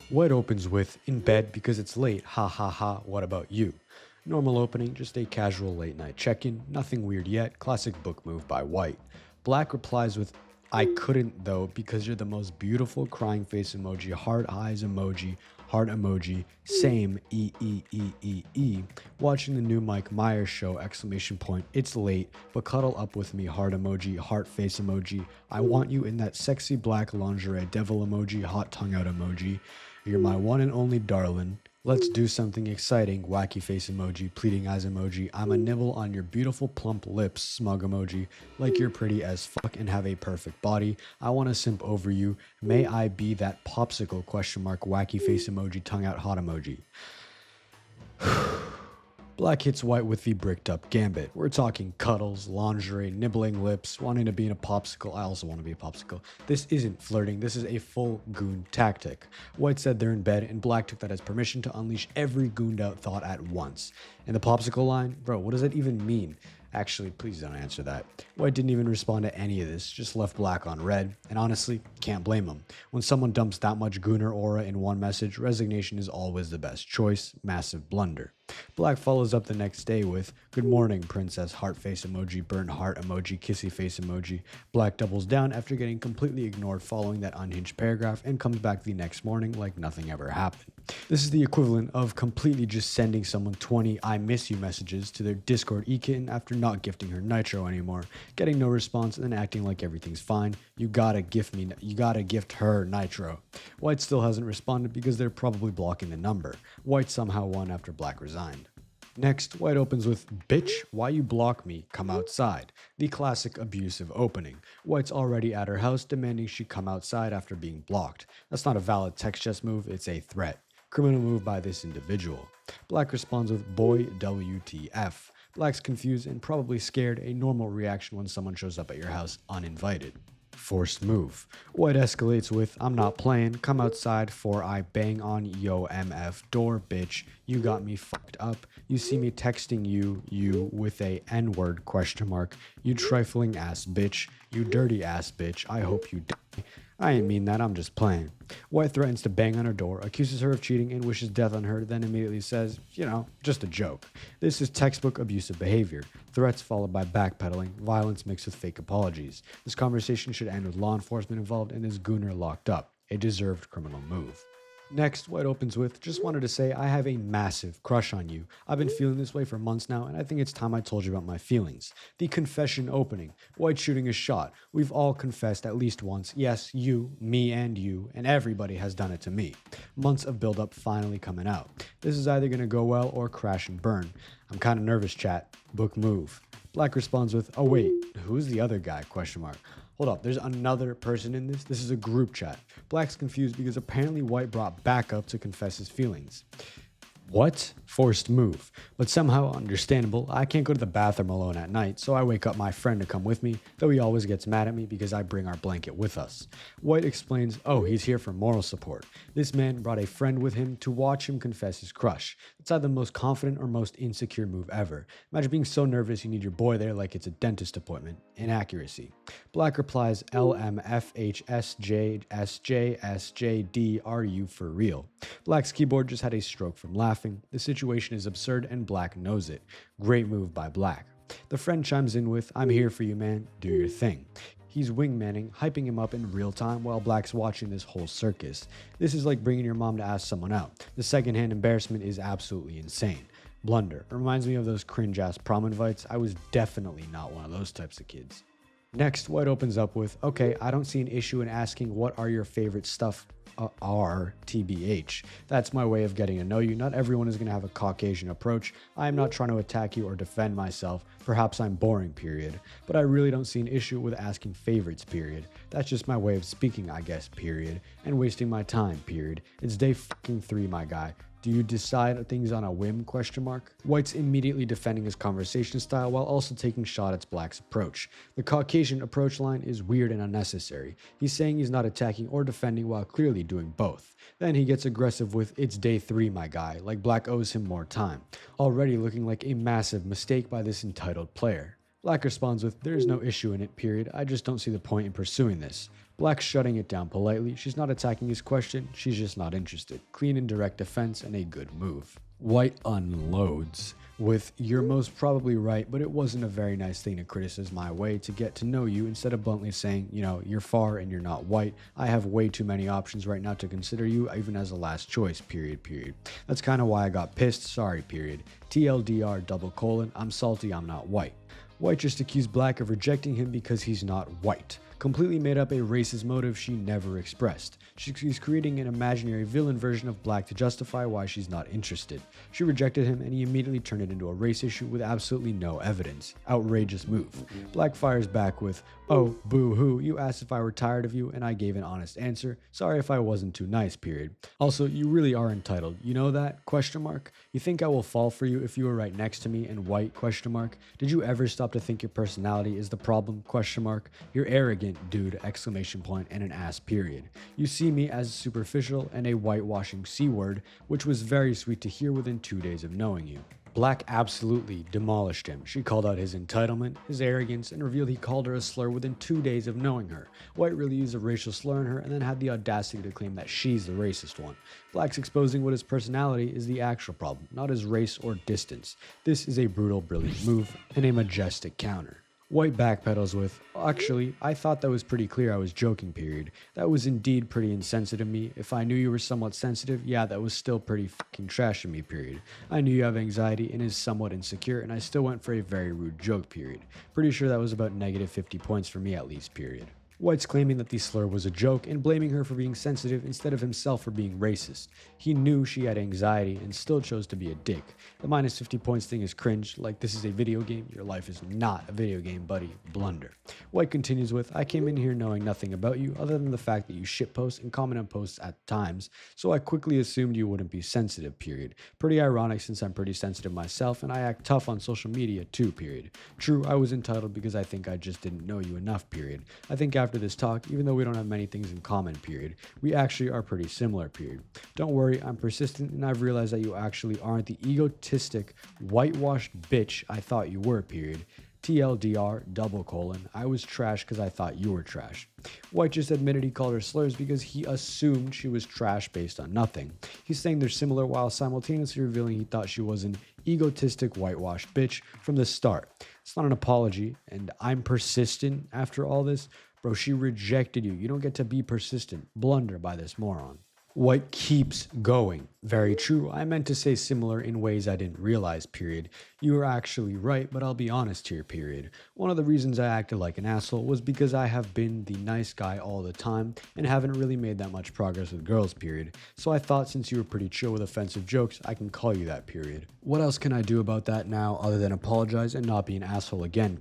White opens with, in bed because it's late, ha ha ha, what about you? Normal opening, just a casual late night check-in, nothing weird yet, classic book move by White. Black replies with, I couldn't though because you're the most beautiful crying face emoji, heart eyes emoji, heart emoji, same e. Watching the new Mike Myers show, exclamation point, it's late, but cuddle up with me, heart emoji, heart face emoji. I want you in that sexy black lingerie, devil emoji, hot tongue out emoji. You're my one and only darling. Let's do something exciting, wacky face emoji, pleading eyes emoji. I'm a nibble on your beautiful plump lips, smug emoji, like you're pretty as fuck and have a perfect body. I want to simp over you. May I be that popsicle, question mark, wacky face emoji, tongue out hot emoji. Black hits White with the bricked up gambit. We're talking cuddles, lingerie, nibbling lips, wanting to be in a popsicle. I also want to be a popsicle. This isn't flirting, this is a full goon tactic. White said they're in bed, and Black took that as permission to unleash every gooned out thought at once. And the popsicle line? Bro, what does that even mean? Actually, please don't answer that. White didn't even respond to any of this, just left Black on red, and honestly, can't blame him. When someone dumps that much gooner aura in one message, resignation is always the best choice, massive blunder. Black follows up the next day with, good morning, princess, heart face emoji, burnt heart emoji, kissy face emoji. Black doubles down after getting completely ignored following that unhinged paragraph and comes back the next morning like nothing ever happened. This is the equivalent of completely just sending someone 20 I miss you messages to their Discord e-kitten after not gifting her nitro anymore, getting no response and then acting like everything's fine. You gotta gift her nitro. White still hasn't responded because they're probably blocking the number. White somehow won after Black resigned. Next, White opens with, bitch, why you block me? Come outside. The classic abusive opening. White's already at her house demanding she come outside after being blocked. That's not a valid text chess move, it's a threat. Criminal move by this individual. Black responds with, boy, WTF. Black's confused and probably scared, a normal reaction when someone shows up at your house uninvited. Forced move. White escalates with, I'm not playing, come outside for I bang on yo MF door, bitch. You got me fucked up. You see me texting you with a N-word question mark. You trifling ass bitch. You dirty ass bitch. I hope you die. I ain't mean that, I'm just playing. White threatens to bang on her door, accuses her of cheating and wishes death on her, then immediately says, just a joke. This is textbook abusive behavior. Threats followed by backpedaling, violence mixed with fake apologies. This conversation should end with law enforcement involved and this gooner locked up. A deserved criminal move. Next, White opens with, just wanted to say I have a massive crush on you. I've been feeling this way for months now, and I think it's time I told you about my feelings. The confession opening. White shooting a shot. We've all confessed at least once. Yes, you, me, and everybody has done it to me. Months of buildup finally coming out. This is either going to go well or crash and burn. I'm kind of nervous, chat. Book move. Black responds with, oh wait, who's the other guy? Question mark. Hold up, there's another person in this? This is a group chat. Black's confused because apparently White brought backup to confess his feelings. What? Forced move. But somehow understandable. I can't go to the bathroom alone at night, so I wake up my friend to come with me, though he always gets mad at me because I bring our blanket with us. White explains, oh, he's here for moral support. This man brought a friend with him to watch him confess his crush. It's either the most confident or most insecure move ever. Imagine being so nervous you need your boy there like it's a dentist appointment. Inaccuracy. Black replies, LMFHSJSJSJD, are you for real? Black's keyboard just had a stroke from laughing. The situation is absurd and Black knows it. Great move by Black. The friend chimes in with, I'm here for you, man. Do your thing. He's wingmanning, hyping him up in real time while Black's watching this whole circus. This is like bringing your mom to ask someone out. The secondhand embarrassment is absolutely insane. Blunder. It reminds me of those cringe-ass prom invites. I was definitely not one of those types of kids. Next, White opens up with, okay, I don't see an issue in asking what are your favorite stuff are TBH. That's my way of getting to know you. Not everyone is going to have a Caucasian approach. I am not trying to attack you or defend myself. Perhaps I'm boring, period. But I really don't see an issue with asking favorites, period. That's just my way of speaking, I guess, period. And wasting my time, period. It's day fucking 3, my guy. Do you decide things on a whim, question mark? White's immediately defending his conversation style while also taking shot at Black's approach. The Caucasian approach line is weird and unnecessary. He's saying he's not attacking or defending while clearly doing both. Then he gets aggressive with, it's day 3, my guy, like Black owes him more time. Already looking like a massive mistake by this entitled player. Black responds with, there is no issue in it, period. I just don't see the point in pursuing this. Black shutting it down politely. She's not attacking his question, she's just not interested. Clean and direct defense and a good move. White unloads with, you're most probably right, but it wasn't a very nice thing to criticize my way to get to know you, instead of bluntly saying, you know, you're far and you're not white. I have way too many options right now to consider you even as a last choice, period. That's kind of why I got pissed, sorry, period. TLDR : I'm salty, I'm not white. White just accused Black of rejecting him because he's not white. Completely made up a racist motive she never expressed. She's creating an imaginary villain version of Black to justify why she's not interested. She rejected him and he immediately turned it into a race issue with absolutely no evidence. Outrageous move. Black fires back with, oh, boo-hoo, you asked if I were tired of you and I gave an honest answer. Sorry if I wasn't too nice, period. Also, you really are entitled. You know that? ? You think I will fall for you if you were right next to me and white ? Did you ever stop to think your personality is the problem ? You're arrogant, dude, ! And an ass, period. You see me as superficial and a whitewashing C-word, which was very sweet to hear within 2 days of knowing you. Black absolutely demolished him. She called out his entitlement, his arrogance, and revealed he called her a slur within 2 days of knowing her. White really used a racial slur on her and then had the audacity to claim that she's the racist one. Black's exposing what his personality is the actual problem, not his race or distance. This is a brutal, brilliant move and a majestic counter. White backpedals with, actually, I thought that was pretty clear I was joking, period. That was indeed pretty insensitive of me. If I knew you were somewhat sensitive, yeah, that was still pretty fucking trash of me, period. I knew you have anxiety and is somewhat insecure, and I still went for a very rude joke, period. Pretty sure that was about negative 50 points for me at least, period. White's claiming that the slur was a joke and blaming her for being sensitive instead of himself for being racist. He knew she had anxiety and still chose to be a dick. The minus 50 points thing is cringe, like this is a video game, your life is not a video game, buddy. Blunder. White continues with, I came in here knowing nothing about you other than the fact that you shitpost and comment on posts at times, so I quickly assumed you wouldn't be sensitive, period. Pretty ironic since I'm pretty sensitive myself and I act tough on social media too, period. True, I was entitled because I think I just didn't know you enough, period. I think after this talk, even though we don't have many things in common, period, we actually are pretty similar, period. Don't worry, I'm persistent and I've realized that you actually aren't the egotistic, whitewashed bitch I thought you were, period. TLDR : I was trash because I thought you were trash. White just admitted he called her slurs because he assumed she was trash based on nothing. He's saying they're similar while simultaneously revealing he thought she was an egotistic, whitewashed bitch from the start. It's not an apology, and I'm persistent after all this. Bro, she rejected you. You don't get to be persistent. Blunder by this moron. White keeps going. Very true. I meant to say similar in ways I didn't realize, period. You were actually right, but I'll be honest here, period. One of the reasons I acted like an asshole was because I have been the nice guy all the time and haven't really made that much progress with girls, period. So I thought since you were pretty chill with offensive jokes, I can call you that, period. What else can I do about that now other than apologize and not be an asshole again, ?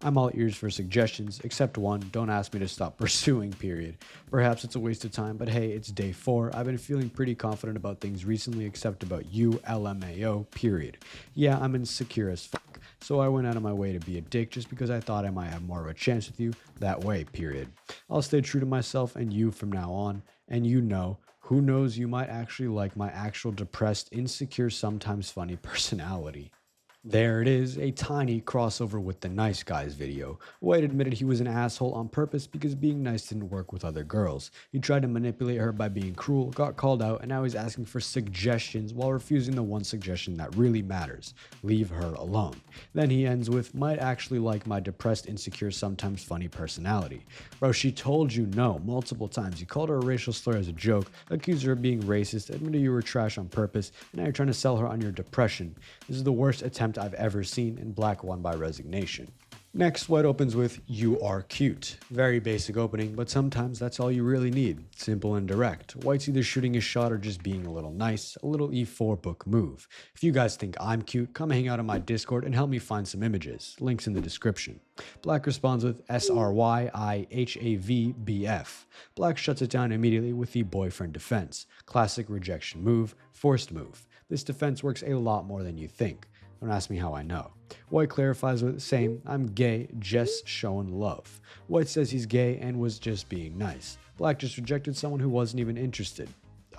I'm all ears for suggestions, except one, don't ask me to stop pursuing, period. Perhaps it's a waste of time, but hey, it's day 4. I've been feeling pretty confident about things recently except about you, LMAO, period. Yeah, I'm insecure as fuck, so I went out of my way to be a dick just because I thought I might have more of a chance with you that way, period. I'll stay true to myself and you from now on, and you know, who knows, you might actually like my actual depressed, insecure, sometimes funny personality. There it is, a tiny crossover with the nice guys video. White admitted he was an asshole on purpose because being nice didn't work with other girls. He tried to manipulate her by being cruel, got called out, and now he's asking for suggestions while refusing the one suggestion that really matters. Leave her alone. Then he ends with, might actually like my depressed, insecure, sometimes funny personality. Bro, she told you no multiple times. You called her a racial slur as a joke, accused her of being racist, admitted you were trash on purpose, and now you're trying to sell her on your depression. This is the worst attempt I've ever seen, and Black won by resignation. Next, White opens with, you are cute. Very basic opening, but sometimes that's all you really need. Simple and direct. White's either shooting his shot or just being a little nice, a little E4 book move. If you guys think I'm cute, come hang out on my Discord and help me find some images. Links in the description. Black responds with SRYIHAVBF. Black shuts it down immediately with the boyfriend defense. Classic rejection move, forced move. This defense works a lot more than you think. Don't ask me how I know. White clarifies with, same, I'm gay, just showing love. White says he's gay and was just being nice. Black just rejected someone who wasn't even interested.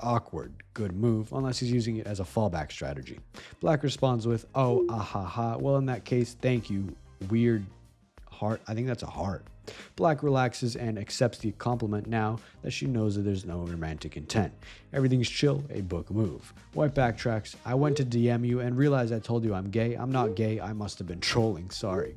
Awkward. Good move, unless he's using it as a fallback strategy. Black responds with, oh, ahaha, well in that case, thank you. weird heart. I think that's a heart. Black relaxes and accepts the compliment now that she knows that there's no romantic intent. Everything's chill, a book move. White backtracks. I went to DM you and realized I told you I'm gay. I'm not gay. I must have been trolling. Sorry.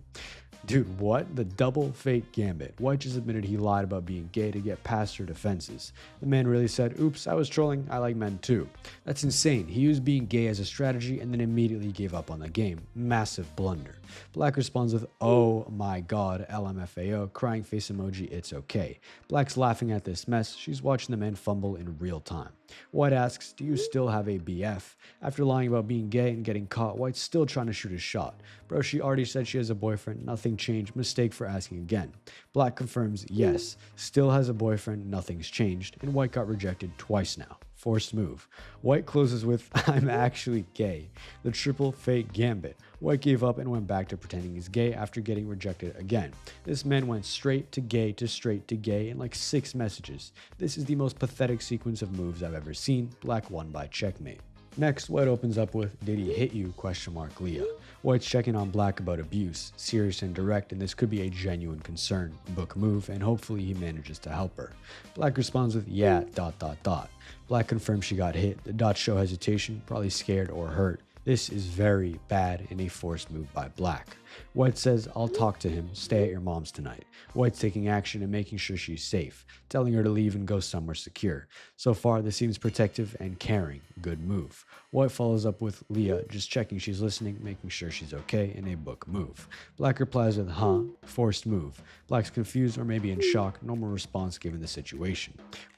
Dude, what? The double fake gambit. White just admitted he lied about being gay to get past her defenses. The man really said, oops, I was trolling, I like men too. That's insane. He used being gay as a strategy and then immediately gave up on the game. Massive blunder. Black responds with, oh my god, LMFAO, crying face emoji, it's okay. Black's laughing at this mess. She's watching the man fumble in real time. White asks, do you still have a BF? After lying about being gay and getting caught, White's still trying to shoot his shot. Bro, she already said she has a boyfriend, nothing changed, mistake for asking again. Black confirms, yes, still has a boyfriend, nothing's changed, and White got rejected twice now. Forced move. White closes with, I'm actually gay. The triple fake gambit. White gave up and went back to pretending he's gay after getting rejected again. This man went straight to gay to straight to gay in like 6 messages. This is the most pathetic sequence of moves I've ever seen. Black won by checkmate. Next, White opens up with, did he hit you? Leah. White's checking on Black about abuse, serious and direct, and this could be a genuine concern. Book move, and hopefully he manages to help her. Black responds with, yeah, ... Black confirms she got hit. The dots show hesitation, probably scared or hurt. This is very bad and a forced move by Black. White says, I'll talk to him, stay at your mom's tonight. White's taking action and making sure she's safe, telling her to leave and go somewhere secure. So far, this seems protective and caring. Good move. White follows up with Leah, just checking she's listening, making sure she's okay, in a book move. Black replies with, huh? Forced move. Black's confused or maybe in shock, normal response given the situation.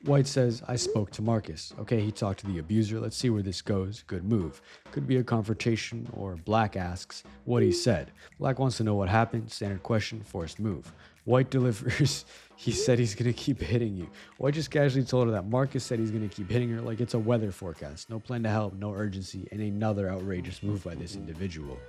White says, I spoke to Marcus. Okay, he talked to the abuser, let's see where this goes. Good move. Could be a confrontation, or Black asks what he said. Black wants to know what happened, standard question, forced move. White delivers, he said he's going to keep hitting you. White just casually told her that Marcus said he's going to keep hitting her like it's a weather forecast. No plan to help, no urgency, and another outrageous move by this individual.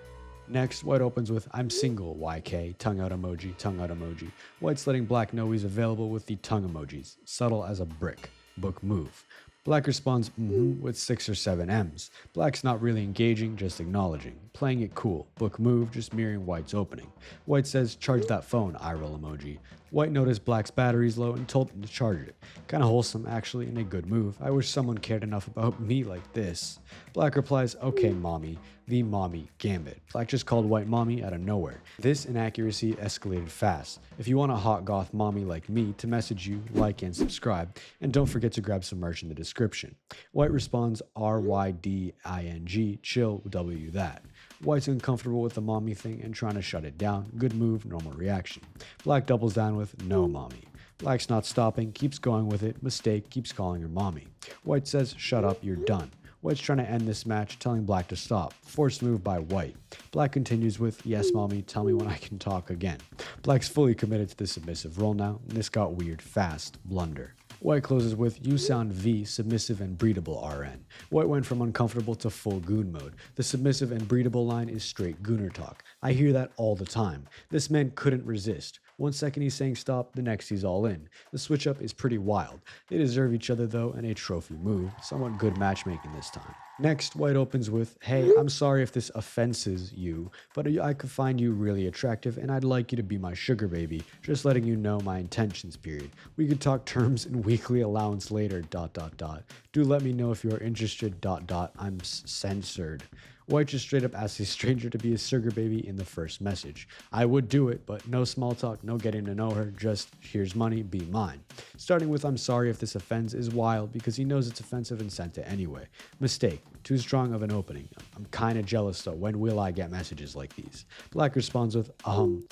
Next, White opens with, I'm single, YK, tongue out emoji, tongue out emoji. White's letting Black know he's available with the tongue emojis, subtle as a brick. Book move. Black responds, with 6 or 7 M's. Black's not really engaging, just acknowledging. Playing it cool. Book move, just mirroring White's opening. White says, charge that phone, eye roll emoji. White noticed Black's battery's low and told him to charge it. Kinda wholesome, actually, and a good move. I wish someone cared enough about me like this. Black replies, okay, mommy. The mommy gambit. Black just called White mommy out of nowhere. This inaccuracy escalated fast. If you want a hot goth mommy like me to message you, like and subscribe, and don't forget to grab some merch in the description. White responds, RYDING, chill, W that. White's uncomfortable with the mommy thing and trying to shut it down. Good move, normal reaction. Black doubles down with, no mommy. Black's not stopping, keeps going with it, mistake, keeps calling her mommy. White says, shut up, you're done. White's trying to end this match, telling Black to stop. Forced move by White. Black continues with, yes mommy, tell me when I can talk again. Black's fully committed to the submissive role now, and this got weird fast. Blunder. White closes with, you sound V, submissive and breedable RN. White went from uncomfortable to full goon mode. The submissive and breedable line is straight gooner talk. I hear that all the time. This man couldn't resist. 1 second he's saying stop, the next he's all in. The switch up is pretty wild. They deserve each other though, and a trophy move. Somewhat good matchmaking this time. Next, White opens with, hey, I'm sorry if this offenses you, but I could find you really attractive and I'd like you to be my sugar baby. Just letting you know my intentions, period. We could talk terms and weekly allowance later, ... Do let me know if you are interested, ... I'm censored. White just straight up asks a stranger to be his sugar baby in the first message. I would do it, but no small talk, no getting to know her, just here's money, be mine. Starting with I'm sorry if this offends is wild because he knows it's offensive and sent it anyway. Mistake, too strong of an opening. I'm kinda jealous though, when will I get messages like these? Black responds with,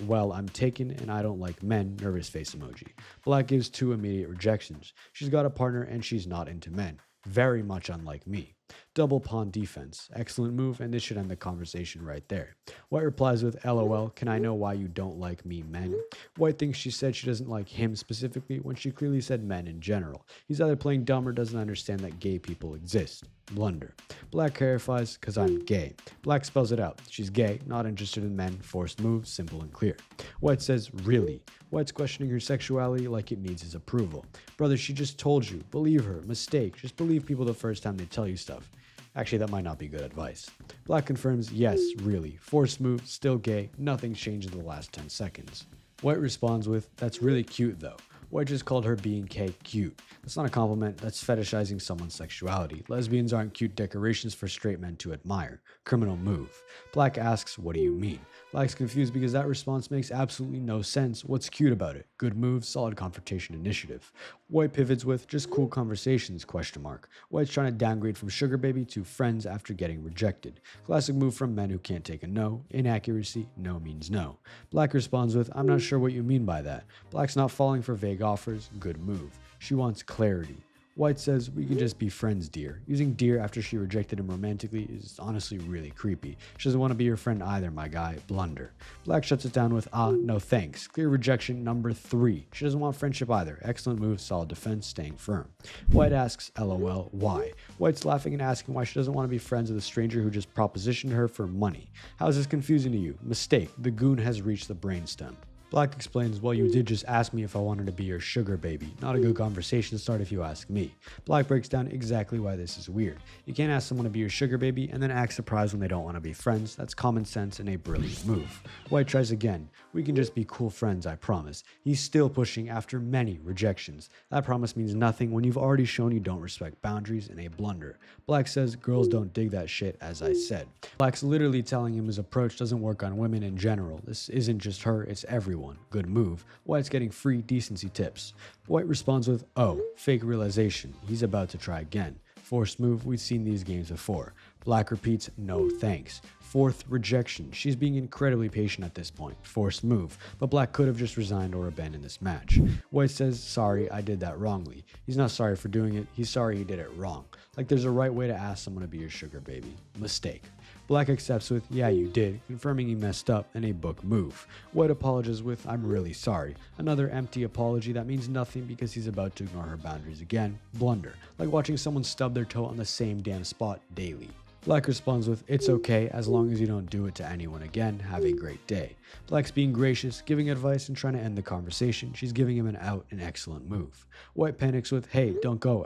well, I'm taken and I don't like men, nervous face emoji. Black gives 2 immediate rejections. She's got a partner and she's not into men. Very much unlike me. Double pawn defense. Excellent move, and this should end the conversation right there. White replies with, LOL, can I know why you don't like me, men? White thinks she said she doesn't like him specifically when she clearly said men in general. He's either playing dumb or doesn't understand that gay people exist. Blunder. Black clarifies, cause I'm gay. Black spells it out. She's gay, not interested in men, forced move, simple and clear. White says, really? White's questioning her sexuality like it needs his approval. Brother, she just told you. Believe her. Mistake. Just believe people the first time they tell you stuff. Actually, that might not be good advice. Black confirms, yes, really. Forced move, still gay, nothing's changed in the last 10 seconds. White responds with, that's really cute though. White just called her being cute. That's not a compliment, that's fetishizing someone's sexuality. Lesbians aren't cute decorations for straight men to admire. Criminal move. Black asks, what do you mean? Black's confused because that response makes absolutely no sense. What's cute about it? Good move, solid confrontation initiative. White pivots with, just cool conversations, ? White's trying to downgrade from sugar baby to friends after getting rejected. Classic move from men who can't take a no. Inaccuracy, no means no. Black responds with, I'm not sure what you mean by that. Black's not falling for vague offers, good move. She wants clarity. White says, we can just be friends, dear. Using dear after she rejected him romantically is honestly really creepy. She doesn't want to be your friend either, my guy. Blunder. Black shuts it down with, no thanks. Clear rejection number 3. She doesn't want friendship either. Excellent move, solid defense, staying firm. White asks, LOL, why? White's laughing and asking why she doesn't want to be friends with a stranger who just propositioned her for money. How is this confusing to you? Mistake. The goon has reached the brainstem. Black explains, well, you did just ask me if I wanted to be your sugar baby. Not a good conversation start if you ask me. Black breaks down exactly why this is weird. You can't ask someone to be your sugar baby and then act surprised when they don't want to be friends. That's common sense and a brilliant move. White tries again. We can just be cool friends, I promise. He's still pushing after many rejections. That promise means nothing when you've already shown you don't respect boundaries in a blunder. Black says, girls don't dig that shit, as I said. Black's literally telling him his approach doesn't work on women in general. This isn't just her, it's everyone. Good move. White's getting free decency tips. White responds with, oh, fake realization. He's about to try again. Forced move, we've seen these games before. Black repeats, no thanks. 4th rejection. She's being incredibly patient at this point. Forced move, but Black could have just resigned or abandoned this match. White says, sorry, I did that wrongly. He's not sorry for doing it, he's sorry he did it wrong. Like there's a right way to ask someone to be your sugar baby. Mistake. Black accepts with, yeah, you did, confirming he messed up and a book move. White apologizes with, I'm really sorry. Another empty apology that means nothing because he's about to ignore her boundaries again. Blunder. Like watching someone stub their toe on the same damn spot daily. Black responds with, it's okay, as long as you don't do it to anyone again, have a great day. Black's being gracious, giving advice and trying to end the conversation. She's giving him an out, an excellent move. White panics with, hey, don't go, !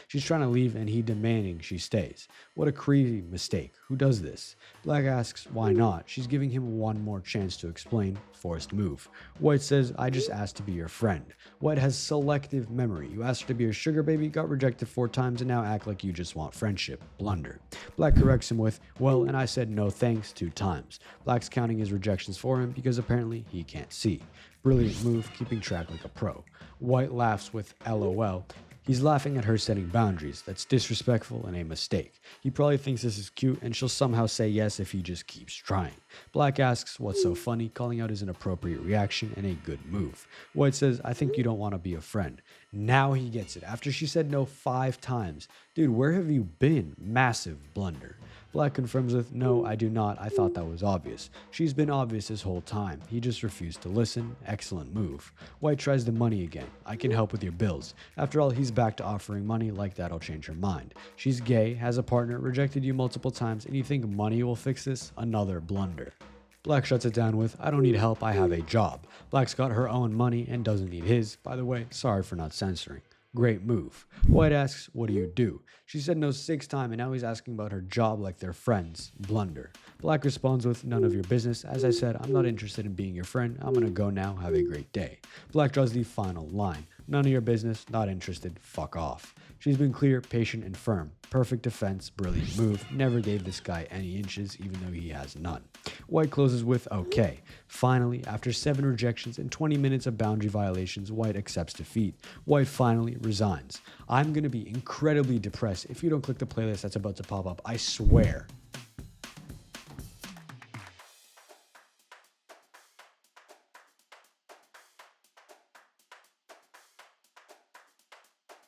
She's trying to leave and he demanding she stays. What a crazy mistake. Who does this? Black asks, why not? She's giving him one more chance to explain. Forced move. White says, I just asked to be your friend. White has selective memory. You asked her to be your sugar baby, got rejected 4 times, and now act like you just want friendship. Blunder. Black corrects him with, well, and I said no thanks 2 times. Black's counting his rejections for him because apparently he can't see. Brilliant move, keeping track like a pro. White laughs with LOL. He's laughing at her setting boundaries. That's disrespectful and a mistake. He probably thinks this is cute and she'll somehow say yes if he just keeps trying. Black asks, what's so funny, calling out his inappropriate reaction and a good move. White says, I think you don't want to be a friend. Now he gets it. After she said no 5 times. Dude, where have you been? Massive blunder. Black confirms with, no, I do not. I thought that was obvious. She's been obvious this whole time. He just refused to listen. Excellent move. White tries the money again. I can help with your bills. After all, he's back to offering money, like that'll change her mind. She's gay, has a partner, rejected you multiple times, and you think money will fix this? Another blunder. Black shuts it down with, I don't need help, I have a job. Black's got her own money and doesn't need his. By the way, sorry for not censoring. Great move. White asks, what do you do? She said no 6 times and now he's asking about her job like they're friends. Blunder. Black responds with, none of your business. As I said, I'm not interested in being your friend. I'm gonna go now. Have a great day. Black draws the final line. None of your business. Not interested. Fuck off. She's been clear, patient, and firm. Perfect defense, brilliant move. Never gave this guy any inches, even though he has none. White closes with, okay. Finally, after 7 rejections and 20 minutes of boundary violations, White accepts defeat. White finally resigns. I'm gonna be incredibly depressed if you don't click the playlist that's about to pop up. I swear.